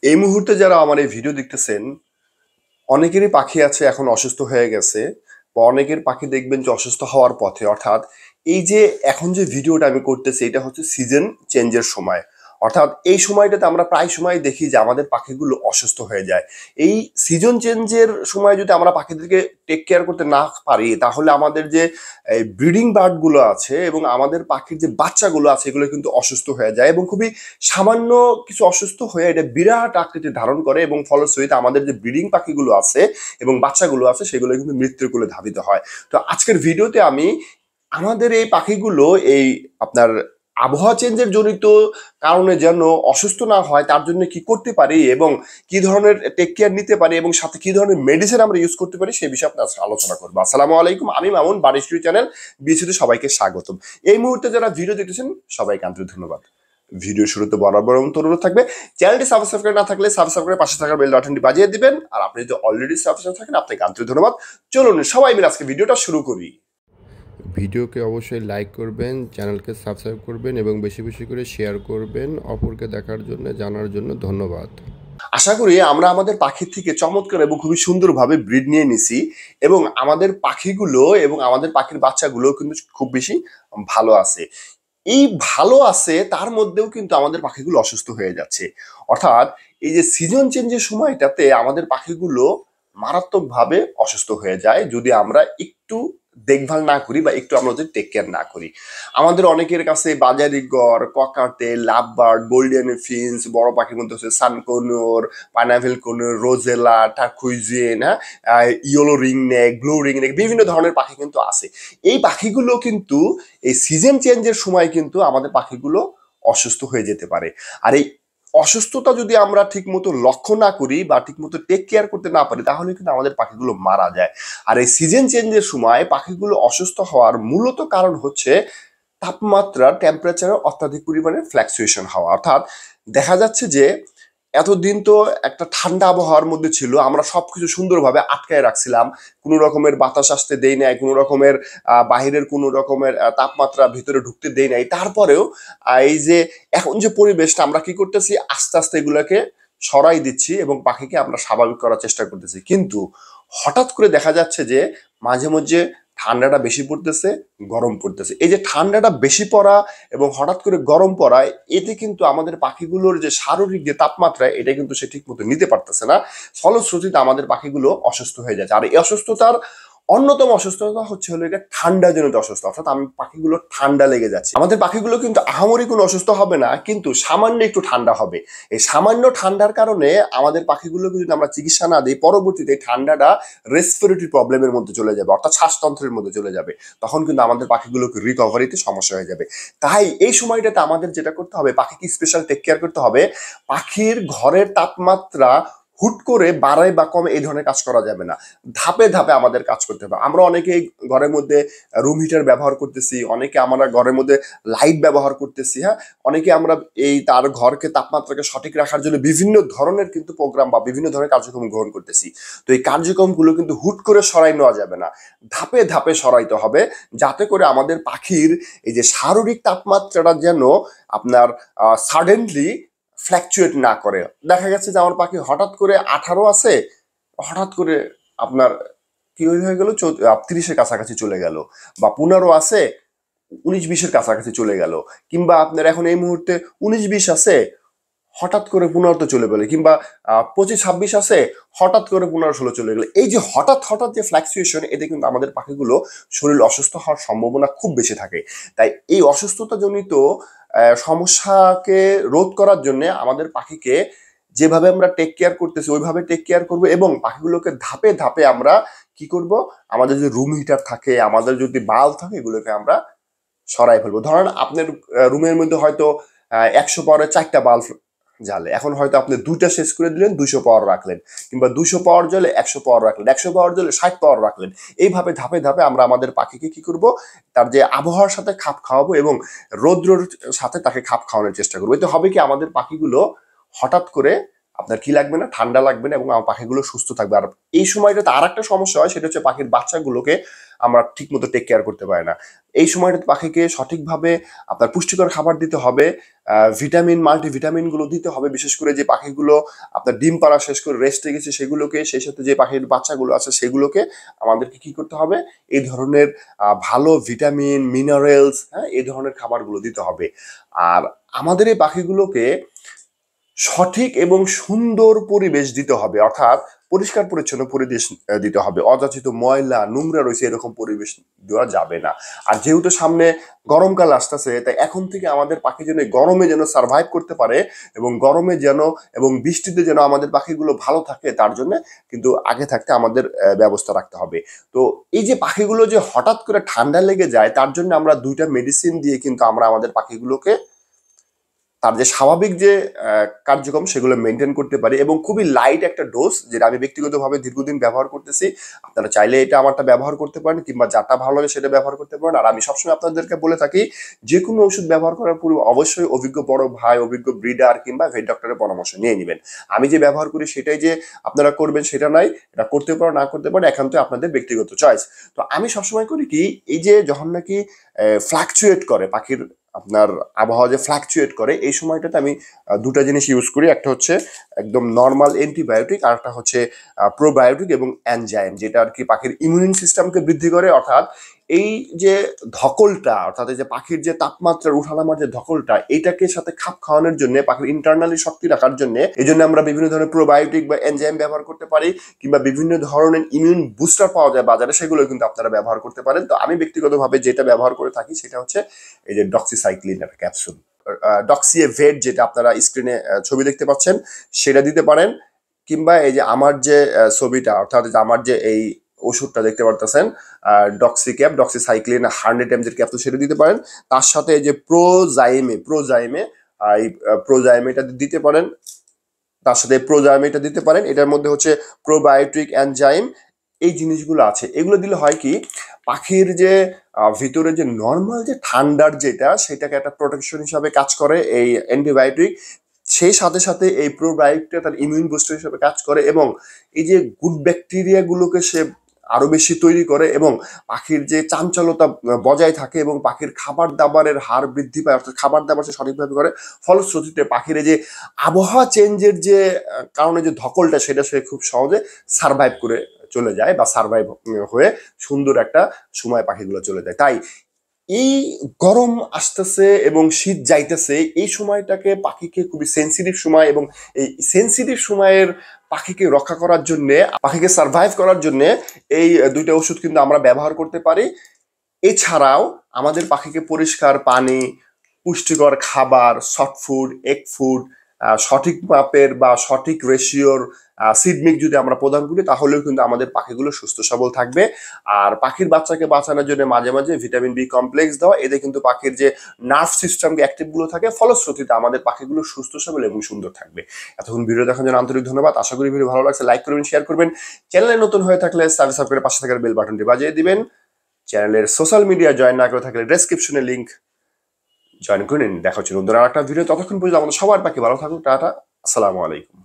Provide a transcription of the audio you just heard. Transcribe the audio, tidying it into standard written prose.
এই মুহূর্তে যারা আমার এই ভিডিও দেখতেছেন, অনেকেরই পাখি আছে এখন অসুস্থ হয়ে গেছে, বা অনেকের পাখি দেখবেন যে অসুস্থ হওয়ার পথে। অর্থাৎ এই যে এখন যে ভিডিওটা আমি করতেছি, এটা হচ্ছে সিজন চেঞ্জের সময়। অর্থাৎ এই সময়টাতে আমরা প্রায় সময় দেখি যে আমাদের পাখিগুলো অসুস্থ হয়ে যায়। এই সিজন চেঞ্জের সময় যদি আমরা পাখিদেরকে টেক কেয়ার করতে না পারি, তাহলে আমাদের যে ব্রিডিং বার্ড গুলো আছে এবং আমাদের পাখির যে বাচ্চাগুলো আছে, এগুলো কিন্তু অসুস্থ হয়ে যায় এবং খুবই সামান্য কিছু অসুস্থ হয়ে এটা বিরাট আকৃতি ধারণ করে এবং ফলশ্রুতিতে আমাদের যে ব্রিডিং পাখিগুলো আছে এবং বাচ্চাগুলো আছে, সেগুলো কিন্তু মৃত্যুর কোলে ধাবিত হয়। তো আজকের ভিডিওতে আমি আমাদের এই পাখিগুলো এই আপনার আবহাওয়া চেঞ্জের জনিত কারণে যেন অসুস্থ না হয়, তার জন্য কি করতে পারি এবং কি ধরনের টেক কেয়ার নিতে পারি এবং সাথে কি ধরনের মেডিসিন আমরা ইউজ করতে পারি, সেই বিষয়ে আপনার আলোচনা করবো। আসসালামু আলাইকুম, আমি মামুন, বারিশটি চ্যানেল বিএসিতে সবাইকে স্বাগতম। এই মুহূর্তে যারা ভিডিও দেখতেছেন, সবাইকে আন্তরিক ধন্যবাদ। ভিডিও শুরুতে বরাবর অনুরোধ থাকবে, চ্যানেলটি সাবস্ক্রাইব করে না থাকলে সাবস্ক্রাইব করে পাশে থাকা বেল বাটনটি বাজিয়ে দিবেন। আর আপনি যদি অলরেডি সাবস্ক্রাইব থাকেন, আপনাকে আন্তরিক ধন্যবাদ। চলুন সবাই মিলে আজকে ভিডিওটা শুরু করি। ভিডিওকে অবশ্যই লাইক করবেন, চ্যানেলকে সাবস্ক্রাইব করবেন এবং বেশি বেশি করে শেয়ার করবেন অপরকে দেখার জন্য, জানার জন্য। ধন্যবাদ। আশা করি আমরা আমাদের পাখির থেকে চমৎকার এবং খুবই সুন্দরভাবে ব্রিড নিয়ে নিছি এবং আমাদের পাখিগুলো এবং আমাদের পাখির বাচ্চাগুলো কিন্তু খুব বেশি ভালো আছে। এই ভালো আছে তার মধ্যেও কিন্তু আমাদের পাখিগুলো অসুস্থ হয়ে যাচ্ছে। অর্থাৎ এই যে সিজন চেঞ্জের সময়টাতে আমাদের পাখিগুলো মারাত্মকভাবে অসুস্থ হয়ে যায় যদি আমরা একটু দেখভাল না করি বা একটু আমরা যদি টেক কেয়ার না করি। আমাদের অনেকের কাছে বাজারি গড়, ককাটেল, লাভবার্ড, গোল্ডেন ফিন্স, বড় পাখির মধ্যে হচ্ছে সানকোনোর, পাইনাভেল কোনোর, রোজেলা, টাকুইজেন, হ্যাঁ, yellow ring neck, blue ring neck, বিভিন্ন ধরনের পাখি কিন্তু আছে। এই পাখিগুলো কিন্তু এই সিজন চেঞ্জের সময় কিন্তু আমাদের পাখিগুলো অসুস্থ হয়ে যেতে পারে। আর এই অসুস্থতা যদি আমরা ঠিক মতো লক্ষ্য না করি বা ঠিক মতো টেক কেয়ার করতে না পারি, তাহলে কিন্তু আমাদের পাখিগুলো মারা যায়। আর এই সিজন চেঞ্জের সময় পাখিগুলো অসুস্থ হওয়ার মূলত কারণ হচ্ছে তাপমাত্রা, টেম্পারেচারের অত্যাধিক পরিমাণে ফ্ল্যাকচুয়েশন হওয়া। অর্থাৎ দেখা যাচ্ছে যে এতদিন তো একটা ঠান্ডা আবহাওয়ার মধ্যে ছিল, আমরা সবকিছু সুন্দরভাবে আটকায় রাখছিলাম, কোনো রকমের বাতাস আসতে দেই নাই, কোনো রকমের বাহিরের কোনো রকমের তাপমাত্রা ভিতরে ঢুকতে দেই নাই। তারপরেও এই যে এখন যে পরিবেশটা, আমরা কি করতেছি, আস্তে আস্তে এগুলোকে সরাই দিচ্ছি এবং পাখিকে আমরা স্বাভাবিক করার চেষ্টা করতেছি। কিন্তু হঠাৎ করে দেখা যাচ্ছে যে মাঝে মধ্যে ঠান্ডাটা বেশি পড়তেছে, গরম পড়তেছে। এই যে ঠান্ডাটা বেশি পড়া এবং হঠাৎ করে গরম পড়ায়, এতে কিন্তু আমাদের পাখিগুলোর যে শারীরিক যে তাপমাত্রা, এটা কিন্তু সে ঠিক মতো নিতে পারতেছে না। ফলশ্রুতিতে আমাদের পাখিগুলো অসুস্থ হয়ে যাচ্ছে। আর এই অসুস্থতার অন্যতম অসুস্থতা হচ্ছে হলো এটা ঠান্ডা জনিত অসুস্থতা। অর্থাৎ আমি পাখিগুলো ঠান্ডা লেগে যাচ্ছে। আমাদের পাখিগুলো কিন্তু আহামরি কোনো অসুস্থ হবে না, কিন্তু সামান্য একটু ঠান্ডা হবে। এই সামান্য ঠান্ডার কারণে আমাদের পাখিগুলোকে যদি আমরা চিকিৎসা না দিই, পরবর্তীতে ঠান্ডাটা রেসপিরেটরি প্রবলেমের মধ্যে চলে যাবে, অর্থাৎ শ্বাসতন্ত্রের মধ্যে চলে যাবে। তখন কিন্তু আমাদের পাখিগুলোকে রিকভারিতে সমস্যা হয়ে যাবে। তাই এই সময়টাতে আমাদের যেটা করতে হবে, পাখিকে স্পেশাল টেক কেয়ার করতে হবে। পাখির ঘরের তাপমাত্রা হুট করে বাড়ায় বা কমে এই ধরনের কাজ করা যাবে না। ধাপে ধাপে আমাদের কাজ করতে হবে। আমরা অনেকেই ঘরের মধ্যে রুম হিটার ব্যবহার করতেছি, অনেকে আমরা ঘরের মধ্যে লাইট ব্যবহার করতেছি, হ্যাঁ, অনেকে আমরা এই তার ঘরকে তাপমাত্রাকে সঠিক রাখার জন্য বিভিন্ন ধরনের কিন্তু প্রোগ্রাম বা বিভিন্ন ধরনের কার্যক্রম গ্রহণ করতেছি। তো এই কার্যক্রমগুলো কিন্তু হুট করে সরাই নেওয়া যাবে না, ধাপে ধাপে সরাইতে হবে, যাতে করে আমাদের পাখির এই যে শারীরিক তাপমাত্রাটা যেন আপনার সাডেনলি ফ্ল্যাকচুয়েট না করে। দেখা গেছে যে আমার পাখি হঠাৎ করে 18 আছে, হঠাৎ করে আপনার কি হয়ে গেল 30-এর কাছাকাছি চলে গেল, বা 15 আছে 19-20-এর কাছাকাছি চলে গেল, কিংবা আপনার এখন এই মুহূর্তে 19-20 আছে, হঠাৎ করে 15 চলে গেল, কিংবা 25-26 আছে, হঠাৎ করে 15-16 চলে গেল। এই যে হঠাৎ হঠাৎ যে ফ্ল্যাকচুয়েশন, এতে কিন্তু আমাদের পাখিগুলো শরীর অসুস্থ হওয়ার সম্ভাবনা খুব বেশি থাকে। তাই এই অসুস্থতা জনিত সমস্যাকে রোধ করার জন্য আমাদের পাখিকে যেভাবে আমরা টেক কেয়ার করতেছি ওইভাবে টেক কেয়ার করব এবং পাখিগুলোকে ধাপে ধাপে আমরা কি করব, আমাদের যে রুম হিটার থাকে, আমাদের যদি বাল্ব থাকে, এগুলোকে আমরা সরাই ফেলবো। ধরেন আপনার রুমের মধ্যে হয়তো 100 পাওয়ারের 4টা বাল্ব জ্বালে, এখন হয়তো আপনি 2টা শেষ করে দিলেন, 200 পাওয়ার রাখলেন, কিংবা 200 পাওয়ার জ্বলে 100 পাওয়ার রাখলেন, 100 পাওয়ার জ্বলে 60 পাওয়ার রাখলেন। এইভাবে ধাপে ধাপে আমরা আমাদের পাখিকে কি করব, তার যে আবহাওয়ার সাথে খাপ খাওয়াবো এবং রৌদ্রের সাথে তাকে খাপ খাওয়ানোর চেষ্টা করবো। এতে হবে কি, আমাদের পাখিগুলো হঠাৎ করে আপনার কি লাগবে না, ঠান্ডা লাগবে না এবং আমার পাখিগুলো সুস্থ থাকবে। আর এই সময়টাতে আর একটা সমস্যা হয়, সেটা হচ্ছে পাখির বাচ্চাগুলোকে আমরা ঠিক মতো টেক কেয়ার করতে পারি না। এই সময়টাতে পাখিকে সঠিকভাবে আপনার পুষ্টিকর খাবার দিতে হবে, ভিটামিন মাল্টিভিটামিন গুলো দিতে হবে, বিশেষ করে যে পাখিগুলো আপনার ডিম পাড়া শেষ করে রেস্টে গেছে সেগুলোকে, সেই সাথে যে পাখির বাচ্চাগুলো আছে সেগুলোকে আমাদেরকে কি করতে হবে, এই ধরনের ভালো ভিটামিন মিনারেলস, হ্যাঁ, এই ধরনের খাবারগুলো দিতে হবে। আর আমাদের এই পাখিগুলোকে সঠিক এবং সুন্দর পরিবেশ দিতে হবে, অর্থাৎ পরিষ্কার পরিচ্ছন্ন পরিবেশ দিতে হবে। অযাচিত ময়লা নোংরা রয়েছে এরকম পরিবেশ দেওয়া যাবে না। আর যেহেতু সামনে গরমকাল আসতেছে, তাই এখন থেকে আমাদের পাখি যেন গরমে যেন সার্ভাইভ করতে পারে এবং গরমে যেন এবং বৃষ্টিতে যেন আমাদের পাখিগুলো ভালো থাকে, তার জন্য কিন্তু আগে থাকতে আমাদের ব্যবস্থা রাখতে হবে। তো এই যে পাখিগুলো যে হঠাৎ করে ঠান্ডা লেগে যায়, তার জন্য আমরা 2টা মেডিসিন দিয়ে কিন্তু আমরা আমাদের পাখিগুলোকে তার যে স্বাভাবিক যে কার্যক্রম সেগুলো মেনটেন করতে পারি, এবং খুবই লাইট একটা ডোজ, যেটা আমি ব্যক্তিগতভাবে দীর্ঘদিন ব্যবহার করতেছি। আপনারা চাইলে এটা আমারটা ব্যবহার করতে পারেন, কিংবা যারটা ভালো লাগে সেটা ব্যবহার করতে পারেন। আর আমি সবসময় আপনাদেরকে বলে থাকি, যে কোনো ওষুধ ব্যবহার করার পূর্বে অবশ্যই অভিজ্ঞ বড় ভাই, অভিজ্ঞ ব্রিডার কিংবা ভেট ডক্টরের পরামর্শ নিয়ে নেবেন। আমি যে ব্যবহার করি সেটাই যে আপনারা করবেন সেটা নাই, এটা করতে পারো না করতে পারো একান্ত আপনাদের ব্যক্তিগত চয়েস। তো আমি সবসময় করি কি, এই যে যখন নাকি ফ্লাকচুয়েট করে পাখির আপনার আবহাওয়া যে ফ্লাকচুয়েট করে, এই সময়টাতে আমি 2টা জিনিস ইউজ করি। একটা হচ্ছে একদম নর্মাল অ্যান্টিবায়োটিক, আর একটা হচ্ছে প্রোবায়োটিক এবং এনজাইম, যেটা আর কি পাখির ইমিউন সিস্টেমকে বৃদ্ধি করে। অর্থাৎ এই যে ধকলটা, অর্থাৎ এই যে পাখির যে তাপমাত্রার উঠানামার যে ধকলটা, এইটাকে সাথে খাপ খাওয়ানোর জন্য, পাখির ইন্টারনালি শক্তি রাখার জন্য, এই জন্য আমরা বিভিন্ন ধরনের প্রোবায়োটিক বা এনজাইম ব্যবহার করতে পারি, কিংবা বিভিন্ন ধরনের ইমিউন বুস্টার পাওয়া যায় বাজারে, সেগুলো কিন্তু আপনারা ব্যবহার করতে পারেন। তো আমি ব্যক্তিগতভাবে যেটা ব্যবহার করে থাকি সেটা হচ্ছে এই যে ডক্সিসাইক্লিন একটা ক্যাপসুল, ডক্সিয়ে ভেট, যেটা আপনারা স্ক্রিনে ছবি দেখতে পাচ্ছেন, সেটা দিতে পারেন। কিংবা এই যে আমার যে ছবিটা, অর্থাৎ আমার যে এই ওষুধটা দেখতে পারতেছেন, ডক্সিসাইক্লিন 100 mg ক্যাপসুল, সেটা দিতে পারেন। তার সাথে এই যে প্রোজাইমেটা দিতে পারেন, তার সাথে প্রোজাইমেটা দিতে পারেন। এটার মধ্যে হচ্ছে প্রোবায়োটিক এনজাইম, এই জিনিসগুলো আছে। এগুলো দিলে হয় কি, পাখির যে ভিতরে যে নর্মাল যে ঠান্ডার যেটা, সেটাকে একটা প্রোটেকশন হিসাবে কাজ করে এই অ্যান্টিবায়োটিক। সেই সাথে সাথে এই প্রোবায়োটিকটা তার ইমিউন বুস্টার হিসেবে কাজ করে, এবং এই যে গুড ব্যাকটেরিয়া গুলোকে সে আরো বেশি তৈরি করে, এবং পাখির যে চাঞ্চলতা বজায় থাকে, এবং পাখির খাবার দাবারের হার বৃদ্ধি পায়, অর্থাৎ খাবার দাবার সে সঠিকভাবে করে। ফলশ্রুতিতে পাখির এই যে আবহাওয়া চেঞ্জের যে কারণে যে ধকলটা, সেটা সে খুব সহজে সার্ভাইভ করে চলে যায়, বা সার্ভাইভ হয়ে সুন্দর একটা সময় পাখিগুলো চলে যায়। তাই এই গরম আসতেছে এবং শীত যাইতেছে, এই সময়টাকে পাখিকে খুবই সেন্সিটিভ সময়, এবং এই সেন্সিটিভ সময়ের পাখিকে রক্ষা করার জন্য, পাখিকে সার্ভাইভ করার জন্য এই 2টা ওষুধ কিন্তু আমরা ব্যবহার করতে পারি। এছাড়াও আমাদের পাখিকে পরিষ্কার পানি, পুষ্টিকর খাবার, সফট ফুড, এগ ফুড, সঠিক মাপের বা সঠিক রেশিওর সিড মিক্স যদি আমরা প্রদান করি, তাহলেও কিন্তু আমাদের পাখিগুলো সুস্থ সবল থাকবে। আর পাখির বাচ্চাকে বাঁচানোর জন্য মাঝে মাঝে ভিটামিন বি কমপ্লেক্স দেওয়া, এতে কিন্তু পাখির যে নার্ভ সিস্টেমকে অ্যাক্টিভ গুলো থাকে, ফলশ্রুতিতে আমাদের পাখিগুলো সুস্থ সবল এবং সুন্দর থাকবে। এতক্ষণ ভিডিও দেখার জন্য আন্তরিক ধন্যবাদ। আশা করি ভিডিও ভালো লাগছে। লাইক করবেন, শেয়ার করবেন। চ্যানেলে নতুন হয়ে থাকলে সাবস্ক্রাইব করে পাশে থাকার বেল বাটনটি বাজিয়ে দিবেন। চ্যানেলের সোশ্যাল মিডিয়া জয়েন না করে থাকলে ডেসক্রিপশনে লিংক জয়েন করে নিন। দেখা হচ্ছে নতুন একটা ভিডিও। ততক্ষণ পর্যন্ত আমাদের সবার পাখি ভালো থাকুক। টাটা, আসসালামু আলাইকুম।